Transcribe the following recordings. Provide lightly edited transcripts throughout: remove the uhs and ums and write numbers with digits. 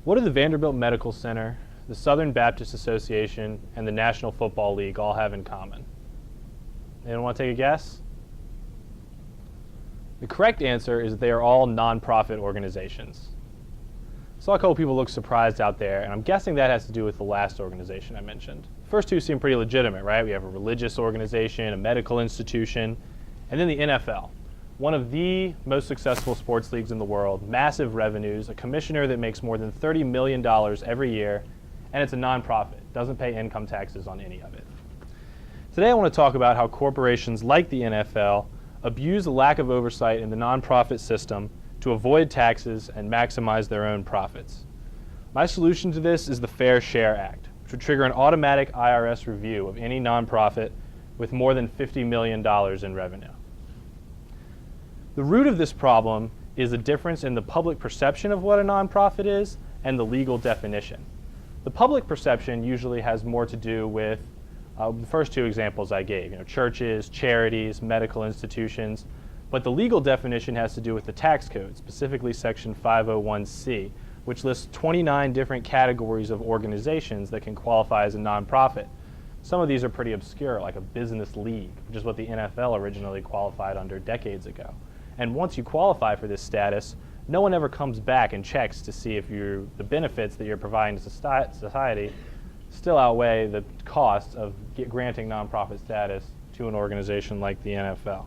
What do the Vanderbilt Medical Center, the Southern Baptist Association, and the National Football League all have in common? Anyone want to take a guess? The correct answer is that they are all nonprofit organizations. I saw a couple people look surprised out there, and I'm guessing that has to do with the last organization I mentioned. The first two seem pretty legitimate, right? We have a religious organization, a medical institution, and then the NFL. One of the most successful sports leagues in the world, massive revenues, a commissioner that makes more than $30 million every year, and it's a nonprofit, doesn't pay income taxes on any of it. Today I want to talk about how corporations like the NFL abuse the lack of oversight in the nonprofit system to avoid taxes and maximize their own profits. My solution to this is the Fair Share Act, which would trigger an automatic IRS review of any nonprofit with more than $50 million in revenue. The root of this problem is a difference in the public perception of what a nonprofit is and the legal definition. The public perception usually has more to do with the first two examples I gave, churches, charities, medical institutions, but the legal definition has to do with the tax code, specifically Section 501c, which lists 29 different categories of organizations that can qualify as a nonprofit. Some of these are pretty obscure, like a business league, which is what the NFL originally qualified under decades ago. And once you qualify for this status, no one ever comes back and checks to see if the benefits that you're providing to society still outweigh the costs of granting nonprofit status to an organization like the NFL.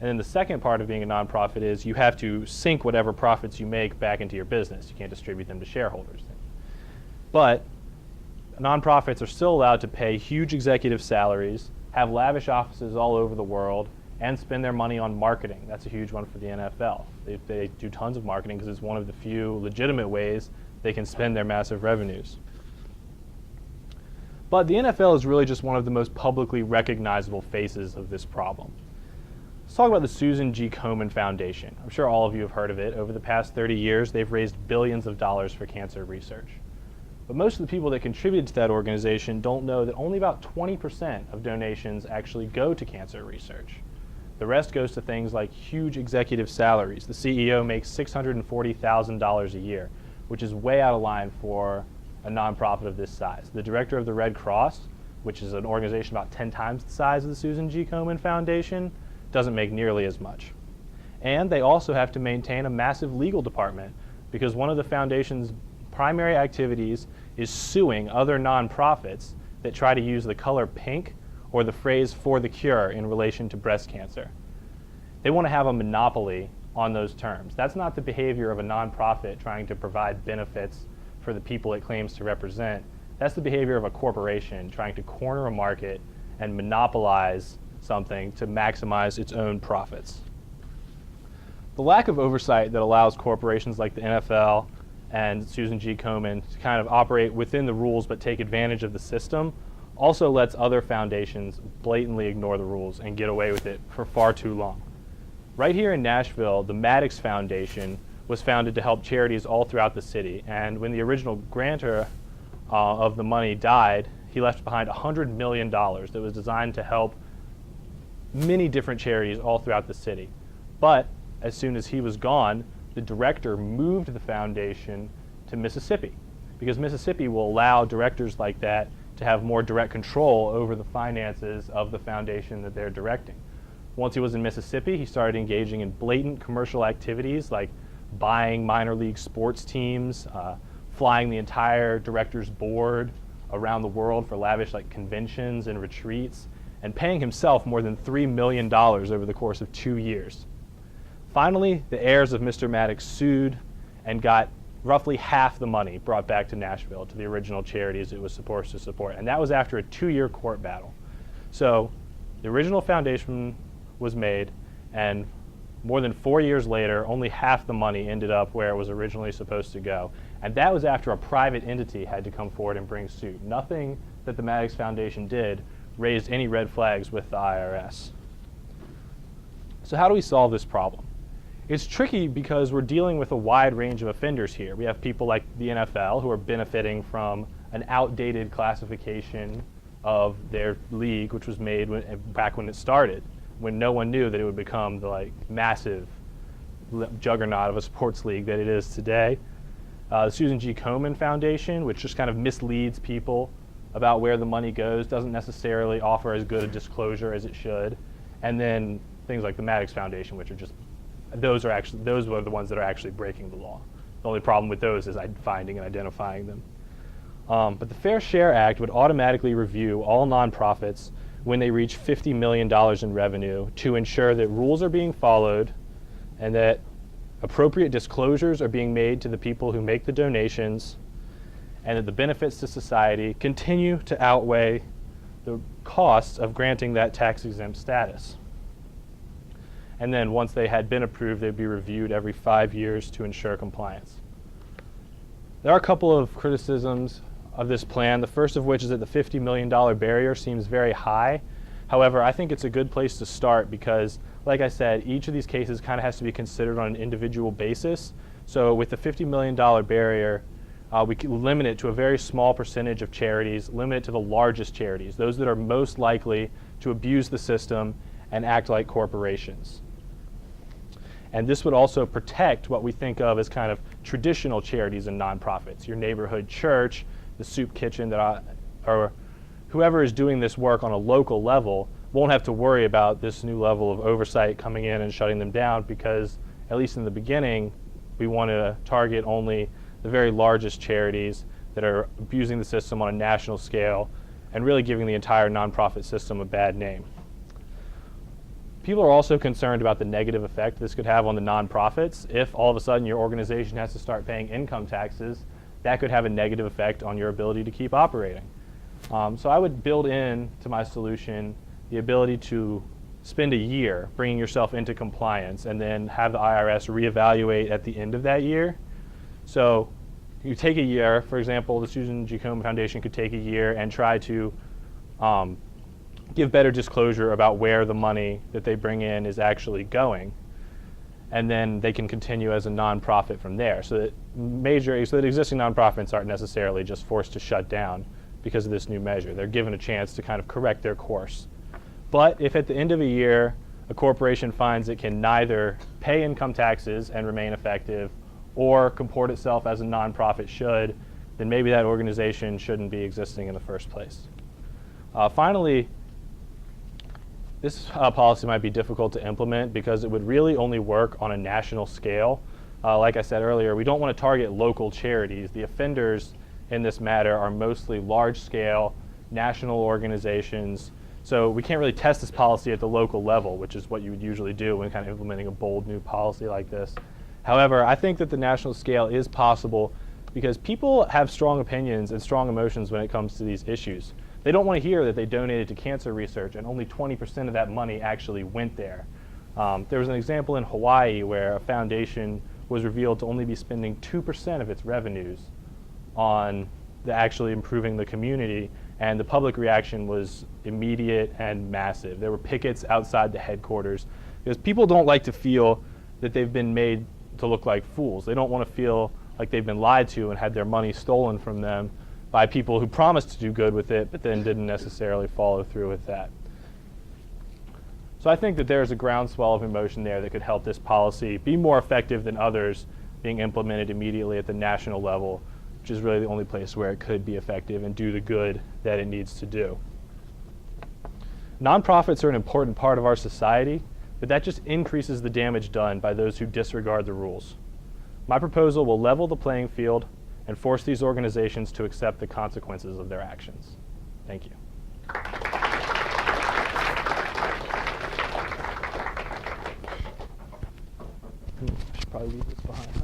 And then the second part of being a nonprofit is you have to sink whatever profits you make back into your business. You can't distribute them to shareholders. But nonprofits are still allowed to pay huge executive salaries, have lavish offices all over the world, and spend their money on marketing. That's a huge one for the NFL. They do tons of marketing because it's one of the few legitimate ways they can spend their massive revenues. But the NFL is really just one of the most publicly recognizable faces of this problem. Let's talk about the Susan G. Komen Foundation. I'm sure all of you have heard of it. Over the past 30 years, they've raised billions of dollars for cancer research. But most of the people that contributed to that organization don't know that only about 20% of donations actually go to cancer research. The rest goes to things like huge executive salaries. The CEO makes $640,000 a year, which is way out of line for a nonprofit of this size. The director of the Red Cross, which is an organization about 10 times the size of the Susan G. Komen Foundation, doesn't make nearly as much. And they also have to maintain a massive legal department because one of the foundation's primary activities is suing other nonprofits that try to use the color pink or the phrase "for the cure" in relation to breast cancer. They want to have a monopoly on those terms. That's not the behavior of a nonprofit trying to provide benefits for the people it claims to represent. That's the behavior of a corporation trying to corner a market and monopolize something to maximize its own profits. The lack of oversight that allows corporations like the NFL and Susan G. Komen to kind of operate within the rules but take advantage of the system also lets other foundations blatantly ignore the rules and get away with it for far too long. Right here in Nashville, the Maddox Foundation was founded to help charities all throughout the city, and when the original grantor of the money died, he left behind $100 million that was designed to help many different charities all throughout the city. But as soon as he was gone, the director moved the foundation to Mississippi because Mississippi will allow directors like that to have more direct control over the finances of the foundation that they're directing. Once he was in Mississippi, he started engaging in blatant commercial activities like buying minor league sports teams, flying the entire director's board around the world for lavish conventions and retreats, and paying himself more than $3 million over the course of 2 years. Finally, the heirs of Mr. Maddox sued and got roughly half the money brought back to Nashville to the original charities it was supposed to support. And that was after a 2-year court battle. So the original foundation was made, and more than 4 years later, only half the money ended up where it was originally supposed to go. And that was after a private entity had to come forward and bring suit. Nothing that the Maddox Foundation did raised any red flags with the IRS. So how do we solve this problem? It's tricky because we're dealing with a wide range of offenders here. We have people like the NFL who are benefiting from an outdated classification of their league, which was made back when it started, when no one knew that it would become the massive juggernaut of a sports league that it is today. The Susan G. Komen Foundation, which just kind of misleads people about where the money goes, doesn't necessarily offer as good a disclosure as it should. And then things like the Maddox Foundation, which are just, those are the ones that are actually breaking the law. The only problem with those is finding and identifying them. But the Fair Share Act would automatically review all nonprofits when they reach $50 million in revenue to ensure that rules are being followed and that appropriate disclosures are being made to the people who make the donations, and that the benefits to society continue to outweigh the costs of granting that tax-exempt status. And then once they had been approved, they'd be reviewed every 5 years to ensure compliance. There are a couple of criticisms of this plan, the first of which is that the $50 million barrier seems very high. However, I think it's a good place to start because, like I said, each of these cases kind of has to be considered on an individual basis. So with the $50 million barrier, we can limit it to a very small percentage of charities, limit it to the largest charities, those that are most likely to abuse the system and act like corporations. And this would also protect what we think of as kind of traditional charities and nonprofits, your neighborhood church, the soup kitchen, or whoever is doing this work on a local level won't have to worry about this new level of oversight coming in and shutting them down because, at least in the beginning, we want to target only the very largest charities that are abusing the system on a national scale and really giving the entire nonprofit system a bad name. People are also concerned about the negative effect this could have on the nonprofits. If all of a sudden your organization has to start paying income taxes, that could have a negative effect on your ability to keep operating. So I would build in to my solution the ability to spend a year bringing yourself into compliance and then have the IRS reevaluate at the end of that year. So you take a year, for example, the Susan G. Komen Foundation could take a year and try to give better disclosure about where the money that they bring in is actually going. And then they can continue as a nonprofit from there. So that existing nonprofits aren't necessarily just forced to shut down because of this new measure. They're given a chance to kind of correct their course. But if at the end of a year, a corporation finds it can neither pay income taxes and remain effective or comport itself as a nonprofit should, then maybe that organization shouldn't be existing in the first place. Finally, this policy might be difficult to implement because it would really only work on a national scale. Like I said earlier, we don't want to target local charities. The offenders in this matter are mostly large-scale national organizations. So we can't really test this policy at the local level, which is what you would usually do when kind of implementing a bold new policy like this. However, I think that the national scale is possible because people have strong opinions and strong emotions when it comes to these issues. They don't want to hear that they donated to cancer research and only 20% of that money actually went there. There was an example in Hawaii where a foundation was revealed to only be spending 2% of its revenues on actually improving the community, and the public reaction was immediate and massive. There were pickets outside the headquarters because people don't like to feel that they've been made to look like fools. They don't want to feel like they've been lied to and had their money stolen from them by people who promised to do good with it but then didn't necessarily follow through with that. So I think that there's a groundswell of emotion there that could help this policy be more effective than others being implemented immediately at the national level, which is really the only place where it could be effective and do the good that it needs to do. Nonprofits are an important part of our society, but that just increases the damage done by those who disregard the rules. My proposal will level the playing field and force these organizations to accept the consequences of their actions. Thank you. I should probably leave this behind.